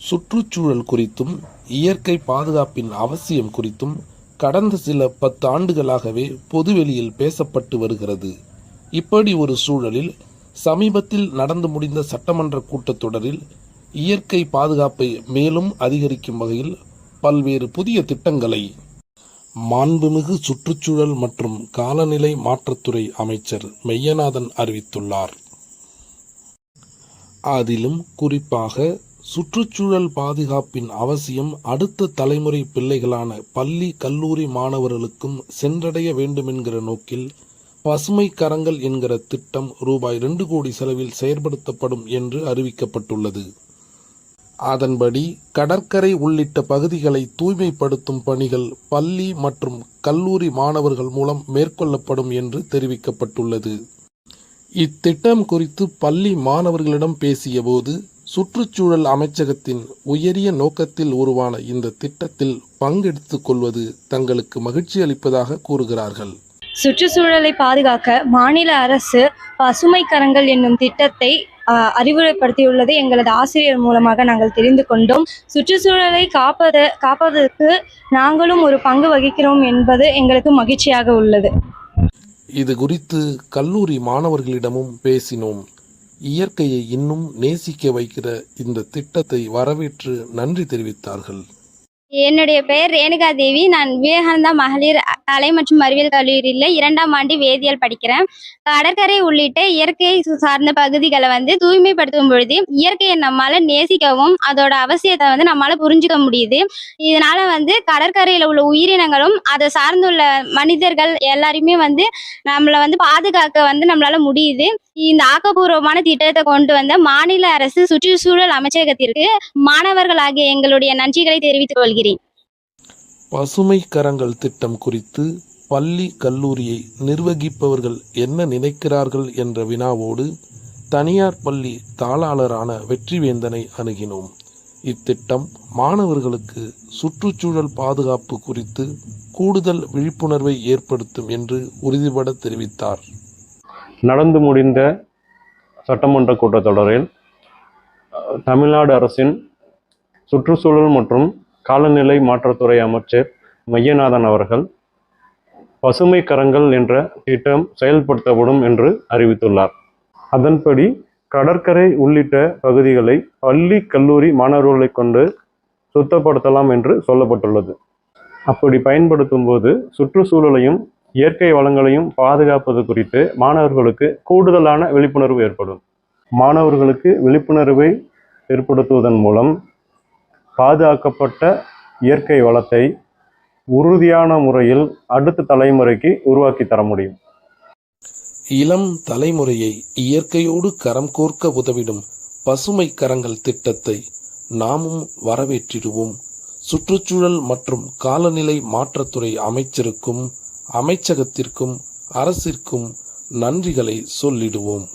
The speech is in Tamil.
சுற்றுச்சூழல் குறித்தும் இயற்கை பாதுகாப்பின் அவசியம் குறித்தும் கடந்த சில 10 ஆண்டுகளாகவே பொதுவெளியில் பேசப்பட்டு வருகிறது. இப்படி ஒரு சூழலில் சமீபத்தில் நடந்து முடிந்த சட்டமன்ற கூட்டத்தொடரில் இயற்கை பாதுகாப்பை மேலும் அதிகரிக்கும் வகையில் பல்வேறு புதிய திட்டங்களை மாண்புமிகு சுற்றுச்சூழல் மற்றும் காலநிலை மாற்றத்துறை அமைச்சர் மெய்யநாதன் அறிவித்துள்ளார். அதிலும் குறிப்பாக சுற்றுச்சூழல் பாதுகாப்பின் அவசியம் அடுத்த தலைமுறை பிள்ளைகளான பள்ளி கல்லூரி மாணவர்களுக்கும் சென்றடைய வேண்டுமென்கிற நோக்கில் பசுமை கரங்கள் என்கிற திட்டம் ரூபாய் 2 கோடி செலவில் செயற்படுத்தப்படும் என்று அறிவிக்கப்பட்டுள்ளது. அதன்படி கடற்கரை உள்ளிட்ட பகுதிகளை தூய்மைப்படுத்தும் பணிகள் பள்ளி மற்றும் கல்லூரி மாணவர்கள் மூலம் மேற்கொள்ளப்படும் என்று தெரிவிக்கப்பட்டுள்ளது. இத்திட்டம் குறித்து பள்ளி மாணவர்களிடம் பேசிய போது சுற்றுச்சூழல் அமைச்சகத்தின் உயரிய நோக்கத்தில் உருவான இந்த திட்டத்தில் பங்கெடுத்துக் கொள்வது தங்களுக்கு மகிழ்ச்சி அளிப்பதாக கூறுகிறார்கள். சுற்றுச்சூழலை பாதுகாக்க மாநில அரசு பசுமை கரங்கள் என்னும் திட்டத்தை அறிவுரைப்படுத்தியுள்ளது எங்களது ஆசிரியர் மூலமாக நாங்கள் தெரிந்து கொண்டோம். சுற்றுச்சூழலை காப்பதற்கு நாங்களும் ஒரு பங்கு வகிக்கிறோம் என்பது எங்களுக்கு மகிழ்ச்சியாக உள்ளது. இது குறித்து கல்லூரி மாணவர்களிடமும் பேசினோம். இயற்கையை இன்னும் நேசிக்க வைக்கிற இந்த திட்டத்தை வரவேற்று நன்றி தெரிவித்தார்கள். என்னுடைய பெயர் ரேணுகா தேவி. நான் விவேகானந்தா மகளிர் கலை மற்றும் அறிவியல் கல்லூரியில் 2ஆம் ஆண்டு வேதியியல் படிக்கிறேன். கடற்கரை உள்ளிட்ட இயற்கை சார்ந்த பகுதிகளை தூய்மைப்படுத்தும் பொழுது இயற்கையை நம்மளால நேசிக்கவும் அதோட அவசியத்தை நம்மளால புரிஞ்சுக்க முடியுது. இதனால கடற்கரையில உள்ள உயிரினங்களும் அதை சார்ந்துள்ள மனிதர்கள் எல்லாருமே நம்மளை பாதுகாக்க நம்மளால முடியுது. இந்த ஆக்கப்பூர்வமான திட்டத்தை கொண்டு வந்த மாநில அரசு சுற்றுச்சூழல் அமைச்சகத்திற்கு மாணவர்களாகிய எங்களுடைய நன்றிகளை தெரிவித்துக் கொள்கிறேன். பசுமை கரங்கள் திட்டம் குறித்து பள்ளி கல்லூரியை நிர்வகிப்பவர்கள் என்ன நினைக்கிறார்கள் என்ற வினாவோடு தனியார் பள்ளி தாளாளரான வெற்றிவேந்தனை அணுகினோம். இத்திட்டம் மாணவர்களுக்கு சுற்றுச்சூழல் பாதுகாப்பு குறித்து கூடுதல் விழிப்புணர்வை ஏற்படுத்தும் என்று உறுதிபட தெரிவித்தார். நடந்து முடிந்த சட்டமன்ற கூட்டத்தொடரில் தமிழ்நாடு அரசின் சுற்றுச்சூழல் மற்றும் காலநிலை மாற்றத்துறை அமைச்சர் மெய்யநாதன் அவர்கள் பசுமை கரங்கள் என்ற திட்டம் செயல்படுத்தப்படும் என்று அறிவித்துள்ளார். அதன்படி கடற்கரை உள்ளிட்ட பகுதிகளை பள்ளி கல்லூரி மாணவர்களை கொண்டு சுத்தப்படுத்தலாம் என்று சொல்லப்பட்டுள்ளது. அப்படி பயன்படுத்தும் போது சுற்றுச்சூழலையும் இயற்கை வளங்களையும் பாதுகாப்பது குறித்து மாணவர்களுக்கு கூடுதலான விழிப்புணர்வு ஏற்படும். மாணவர்களுக்கு விழிப்புணர்வை ஏற்படுத்துவதன் மூலம் பாதுகாக்கப்பட்ட இயற்கை வளத்தை உறுதியான முறையில் அடுத்த தலைமுறைக்கு உருவாக்கி தர முடியும். இளம் தலைமுறையை இயற்கையோடு கரம் கோர்க்க உதவிடும் பசுமை கரங்கள் திட்டத்தை நாமும் வரவேற்றிடுவோம். சுற்றுச்சூழல் மற்றும் காலநிலை மாற்றத்துறை அமைச்சருக்கும் அமைச்சகத்திற்கும் அரசிற்கும் நன்றிகளை சொல்லிடுவோம்.